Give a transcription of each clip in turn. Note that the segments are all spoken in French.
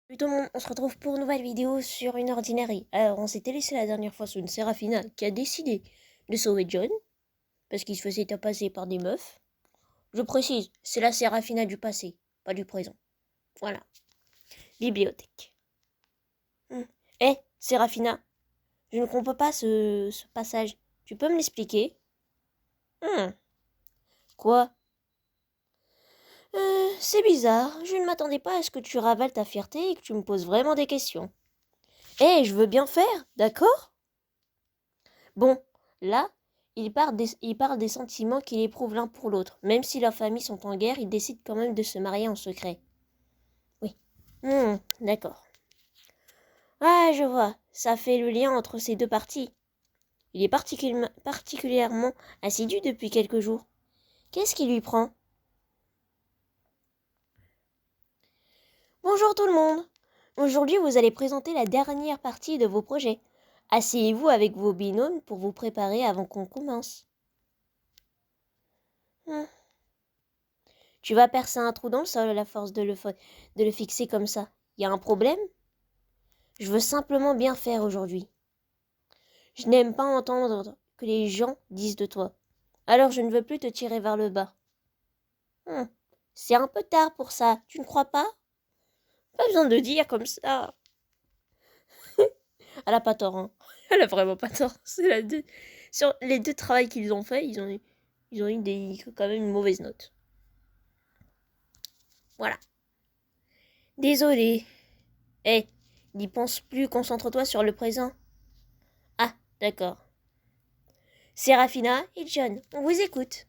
Salut tout le monde, on se retrouve pour une nouvelle vidéo sur une ordinerie. Alors, on s'était laissé la dernière fois sur une Séraphina qui a décidé de sauver John, parce qu'il se faisait tabasser par des meufs. Je précise, c'est la Séraphina du passé, pas du présent. Voilà. Bibliothèque. Eh, Séraphina, je ne comprends pas ce passage. Tu peux me l'expliquer? Quoi? C'est bizarre. Je ne m'attendais pas à ce que tu ravales ta fierté et que tu me poses vraiment des questions. Eh, je veux bien faire, d'accord? Bon, là, il parle des sentiments qu'il éprouve l'un pour l'autre. Même si leurs familles sont en guerre, ils décident quand même de se marier en secret. Oui. D'accord. Ah, je vois. Ça fait le lien entre ces deux parties. Il est particulièrement assidu depuis quelques jours. Qu'est-ce qui lui prend? Bonjour tout le monde. Aujourd'hui, vous allez présenter la dernière partie de vos projets. Asseyez-vous avec vos binômes pour vous préparer avant qu'on commence. Tu vas percer un trou dans le sol à la force de le fixer comme ça. Y a un problème? Je veux simplement bien faire aujourd'hui. Je n'aime pas entendre que les gens disent de toi. Alors je ne veux plus te tirer vers le bas. C'est un peu tard pour ça, tu ne crois pas? Pas besoin de dire comme ça. Elle a pas tort, hein. Elle a vraiment pas tort. Sur les deux travails qu'ils ont fait, ils ont eu quand même une mauvaise note. Voilà. Désolé. Eh, n'y pense plus, concentre-toi sur le présent. Ah, d'accord. Séraphina et John, on vous écoute.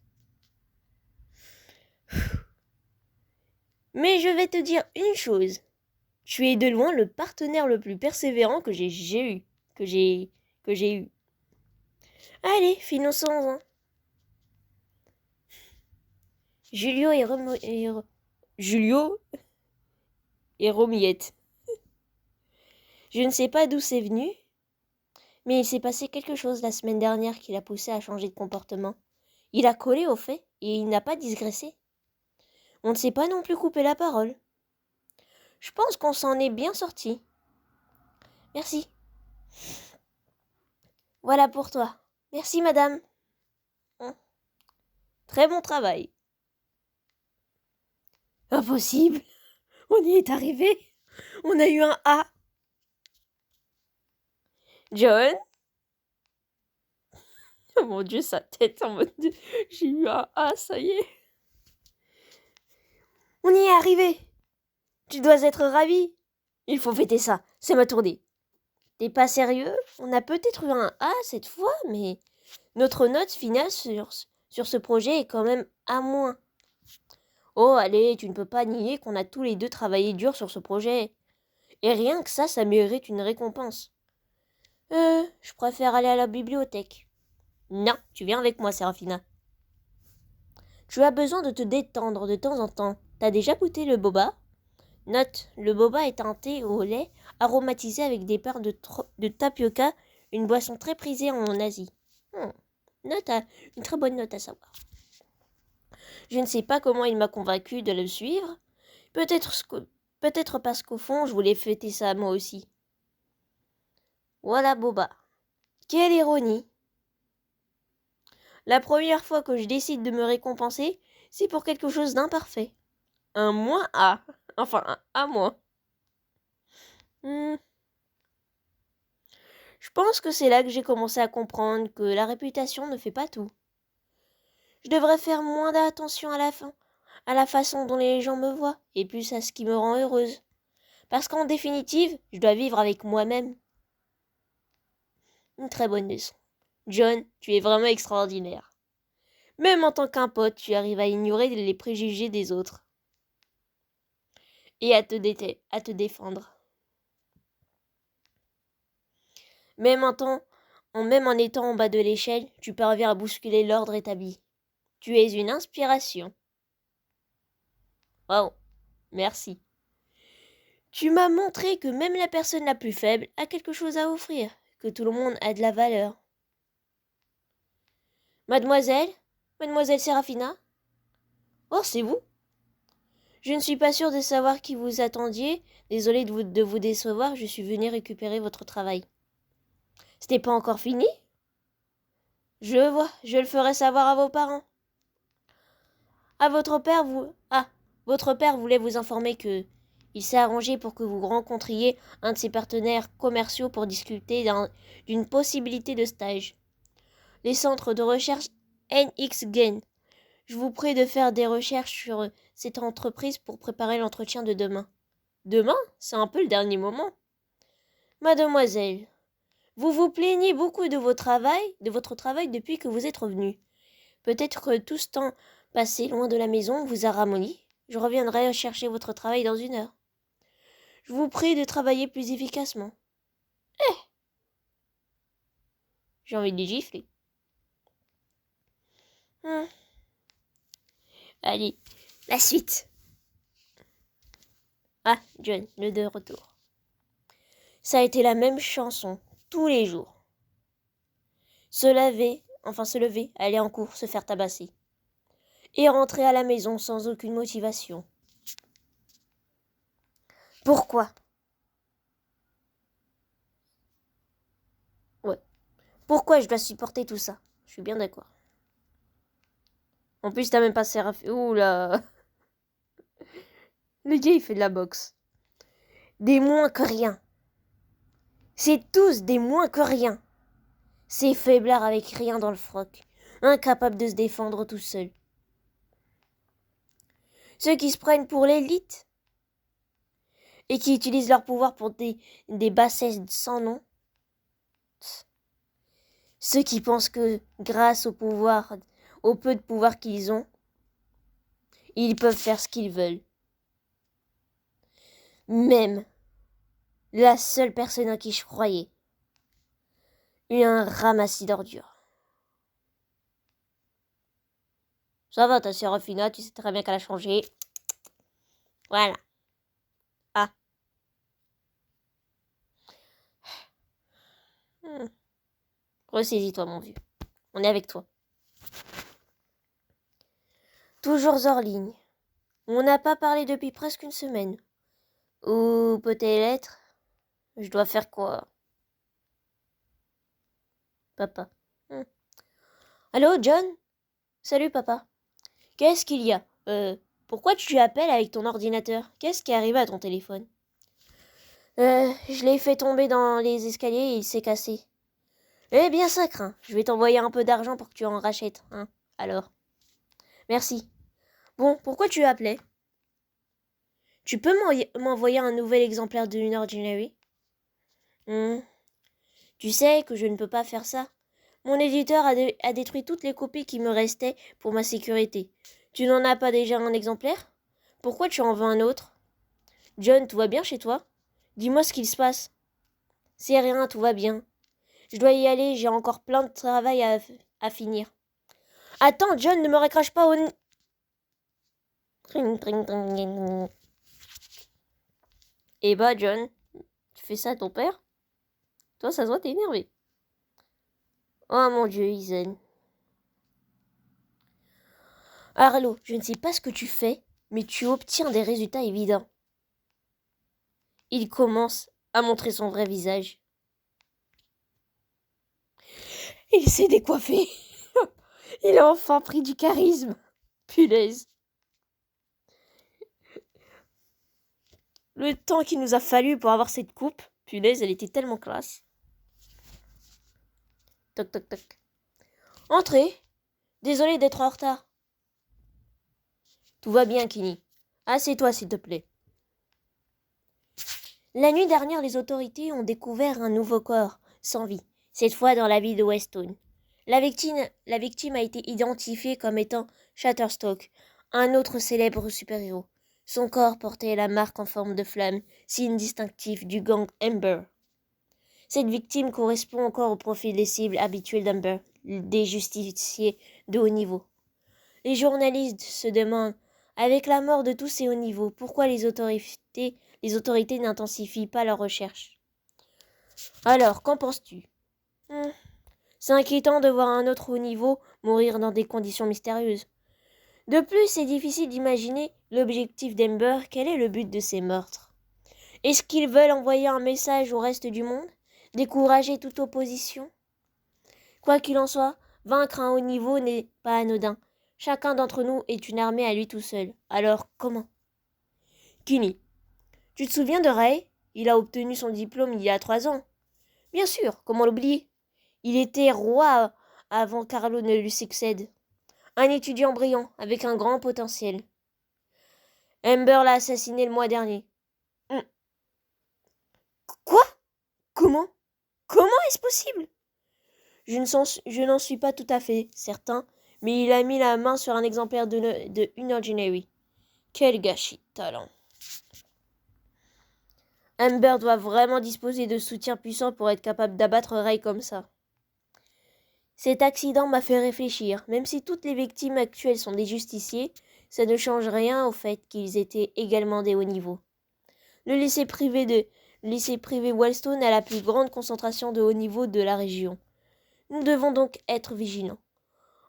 Mais je vais te dire une chose. Tu es de loin le partenaire le plus persévérant que j'ai eu. Que j'ai eu. Allez, finissons-en. Julio Julio et Romiette. Je ne sais pas d'où c'est venu, mais il s'est passé quelque chose la semaine dernière qui l'a poussé à changer de comportement. Il a collé au fait et il n'a pas digressé. On ne s'est pas non plus coupé la parole. Je pense qu'on s'en est bien sorti. Merci. Voilà pour toi. Merci, madame. Très bon travail. Impossible. On y est arrivé. On a eu un A. John? Oh mon Dieu, sa tête en mode... J'ai eu un A, ça y est. On y est arrivé. Tu dois être ravi. Il faut fêter ça. C'est ma tournée. T'es pas sérieux? On a peut-être eu un A cette fois, mais notre note finale sur ce projet est quand même A-. Oh, allez, tu ne peux pas nier qu'on a tous les deux travaillé dur sur ce projet. Et rien que ça mérite une récompense. Je préfère aller à la bibliothèque. Non, tu viens avec moi, Séraphina. Tu as besoin de te détendre de temps en temps. T'as déjà goûté le boba? Note, le boba est un thé au lait aromatisé avec des perles de tapioca, une boisson très prisée en Asie. Une très bonne note à savoir. Je ne sais pas comment il m'a convaincu de le suivre. Peut-être parce qu'au fond, je voulais fêter ça moi aussi. Voilà boba. Quelle ironie! La première fois que je décide de me récompenser, c'est pour quelque chose d'imparfait. Un moins A. Enfin, un A moins. Je pense que c'est là que j'ai commencé à comprendre que la réputation ne fait pas tout. Je devrais faire moins d'attention à la façon dont les gens me voient, et plus à ce qui me rend heureuse. Parce qu'en définitive, je dois vivre avec moi-même. Une très bonne leçon. John, tu es vraiment extraordinaire. Même en tant qu'un pote, tu arrives à ignorer les préjugés des autres. Et à te défendre. Même en étant en bas de l'échelle, tu parviens à bousculer l'ordre établi. Tu es une inspiration. Wow, merci. Tu m'as montré que même la personne la plus faible a quelque chose à offrir, que tout le monde a de la valeur. Mademoiselle Séraphina? Oh, c'est vous? Je ne suis pas sûre de savoir qui vous attendiez. Désolée de vous décevoir, je suis venue récupérer votre travail. C'était pas encore fini? Je vois, je le ferai savoir à vos parents. Votre père voulait vous informer que il s'est arrangé pour que vous rencontriez un de ses partenaires commerciaux pour discuter d'une possibilité de stage. Les centres de recherche NX-Gain. Je vous prie de faire des recherches sur cette entreprise pour préparer l'entretien de demain. Demain? C'est un peu le dernier moment. Mademoiselle, vous vous plaignez beaucoup de votre travail depuis que vous êtes revenue. Peut-être que tout ce temps passé loin de la maison vous a ramolli. Je reviendrai chercher votre travail dans 1 heure. Je vous prie de travailler plus efficacement. J'ai envie de les gifler. Allez, la suite. Ah, John, le de retour. Ça a été la même chanson, tous les jours. Se lever, aller en cours, se faire tabasser. Et rentrer à la maison sans aucune motivation. Pourquoi? Ouais. Pourquoi je dois supporter tout ça? Je suis bien d'accord. En plus, t'as même pas serré. Ouh là. Le gars, il fait de la boxe. Des moins que rien. C'est tous des moins que rien. Ces faiblards avec rien dans le froc. Incapables de se défendre tout seuls. Ceux qui se prennent pour l'élite. Et qui utilisent leur pouvoir pour des bassesses sans nom. Ceux qui pensent que, grâce au peu de pouvoir qu'ils ont, ils peuvent faire ce qu'ils veulent. Même la seule personne à qui je croyais. Un ramassis d'ordures. Ça va, ta Séraphina, tu sais très bien qu'elle a changé. Voilà. Ah. Ressaisis-toi, mon vieux. On est avec toi. Toujours hors ligne. On n'a pas parlé depuis presque 1 semaine. Ou peut-être... Je dois faire quoi? Papa. Allô, John? Salut, papa. Qu'est-ce qu'il y a? Pourquoi tu appelles avec ton ordinateur? Qu'est-ce qui est arrivé à ton téléphone? Je l'ai fait tomber dans les escaliers et il s'est cassé. Eh bien, ça craint. Je vais t'envoyer un peu d'argent pour que tu en rachètes, hein. Alors. Merci. Bon, pourquoi tu appelais? Tu peux m'envoyer un nouvel exemplaire de Ordinary? Tu sais que je ne peux pas faire ça. Mon éditeur a détruit toutes les copies qui me restaient pour ma sécurité. Tu n'en as pas déjà un exemplaire? Pourquoi tu en veux un autre? John, tout va bien chez toi? Dis-moi ce qu'il se passe. C'est rien, tout va bien. Je dois y aller, j'ai encore plein de travail à finir. Attends, John, ne me raccroche pas au... Eh bah, John, tu fais ça à ton père? Toi, ça se voit, t'es énervé. Oh mon Dieu, Ethan. Arlo, je ne sais pas ce que tu fais, mais tu obtiens des résultats évidents. Il commence à montrer son vrai visage. Il s'est décoiffé. Il a enfin pris du charisme. Punaise. Le temps qu'il nous a fallu pour avoir cette coupe, punaise, elle était tellement classe. Toc toc toc. Entrez. Désolé d'être en retard. Tout va bien, Kenny. Assieds-toi, s'il te plaît. La nuit dernière, les autorités ont découvert un nouveau corps, sans vie, cette fois dans la ville de Weston. La victime a été identifiée comme étant Shutterstock, un autre célèbre super-héros. Son corps portait la marque en forme de flamme, signe distinctif du gang Amber. Cette victime correspond encore au profil des cibles habituelles d'Amber, des justiciers de haut niveau. Les journalistes se demandent, avec la mort de tous ces hauts niveaux, pourquoi les autorités n'intensifient pas leurs recherches. Alors, qu'en penses-tu? C'est inquiétant de voir un autre haut niveau mourir dans des conditions mystérieuses. De plus, c'est difficile d'imaginer l'objectif d'Amber. Quel est le but de ces meurtres? Est-ce qu'ils veulent envoyer un message au reste du monde? Décourager toute opposition? Quoi qu'il en soit, vaincre un haut niveau n'est pas anodin. Chacun d'entre nous est une armée à lui tout seul. Alors, comment? Kini, tu te souviens de Ray? Il a obtenu son diplôme il y a 3 ans. Bien sûr, comment l'oublier? Il était roi avant qu'Arlo ne lui succède. Un étudiant brillant, avec un grand potentiel. Amber l'a assassiné le mois dernier. Quoi? Comment? Comment est-ce possible? Je n'en suis pas tout à fait certain, mais il a mis la main sur un exemplaire de Unordinary. Quel gâchis de talent. Amber doit vraiment disposer de soutien puissant pour être capable d'abattre Ray comme ça. Cet accident m'a fait réfléchir. Même si toutes les victimes actuelles sont des justiciers, ça ne change rien au fait qu'ils étaient également des hauts niveaux. Le lycée privé Wellstone a la plus grande concentration de hauts niveaux de la région. Nous devons donc être vigilants.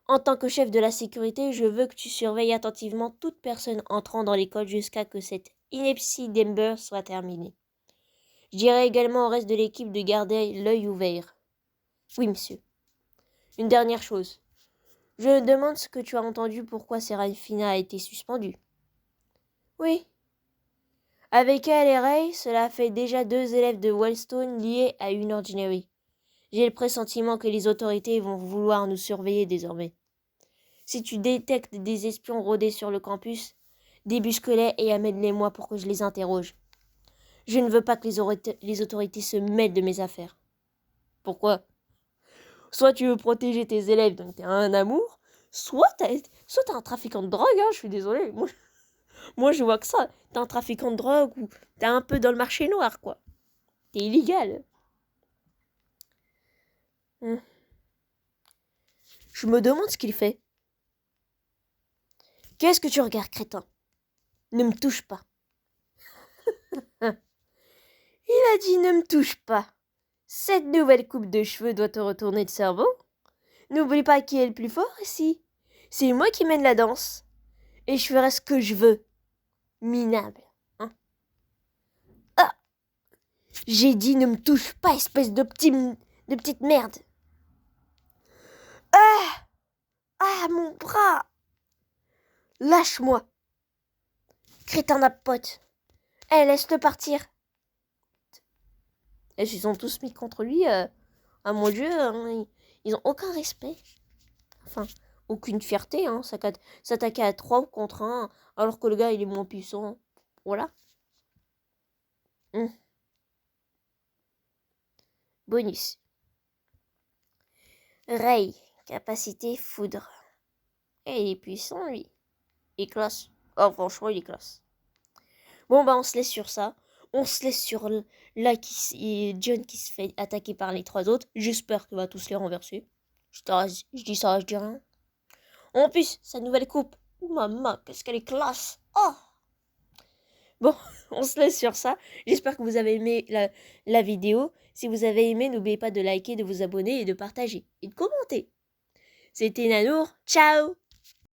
En tant que chef de la sécurité, je veux que tu surveilles attentivement toute personne entrant dans l'école jusqu'à que cette ineptie d'Amber soit terminée. Je dirai également au reste de l'équipe de garder l'œil ouvert. Oui, monsieur. Une dernière chose. Je me demande ce que tu as entendu pourquoi Serafina a été suspendue. Oui. Avec elle et Ray, cela fait déjà 2 élèves de Wellstone liés à Unordinary. J'ai le pressentiment que les autorités vont vouloir nous surveiller désormais. Si tu détectes des espions rôder sur le campus, débusque-les et amène-les-moi pour que je les interroge. Je ne veux pas que les autorités se mêlent de mes affaires. Pourquoi? Soit tu veux protéger tes élèves, donc t'es un amour, soit t'as un trafiquant de drogue, hein, je suis désolée. Moi, je vois que ça. T'es un trafiquant de drogue ou t'es un peu dans le marché noir, quoi. T'es illégal. Je me demande ce qu'il fait. Qu'est-ce que tu regardes, crétin? Ne me touche pas. Il a dit ne me touche pas. Cette nouvelle coupe de cheveux doit te retourner le cerveau. N'oublie pas qui est le plus fort ici. C'est moi qui mène la danse. Et je ferai ce que je veux. Minable. Hein? Ah! J'ai dit ne me touche pas, espèce de petite merde. Ah! Ah, mon bras! Lâche-moi. Crétin d'apote. Eh, laisse-le partir. Et ils sont tous mis contre lui. Ah mon Dieu, hein, ils ont aucun respect. Enfin, aucune fierté. Hein, s'attaquer à 3 contre 1 alors que le gars il est moins puissant. Voilà. Bonus. Ray, capacité foudre. Et il est puissant lui. Il est classe. Oh franchement il est classe. Bon bah on se laisse sur ça. On se laisse sur John qui se fait attaquer par les 3 autres. J'espère qu'il va tous les renverser. Je dis ça, je dis rien. En plus, sa nouvelle coupe. Oh maman, qu'est-ce qu'elle est classe. Oh! Bon, on se laisse sur ça. J'espère que vous avez aimé la vidéo. Si vous avez aimé, n'oubliez pas de liker, de vous abonner et de partager. Et de commenter. C'était Nanour. Ciao!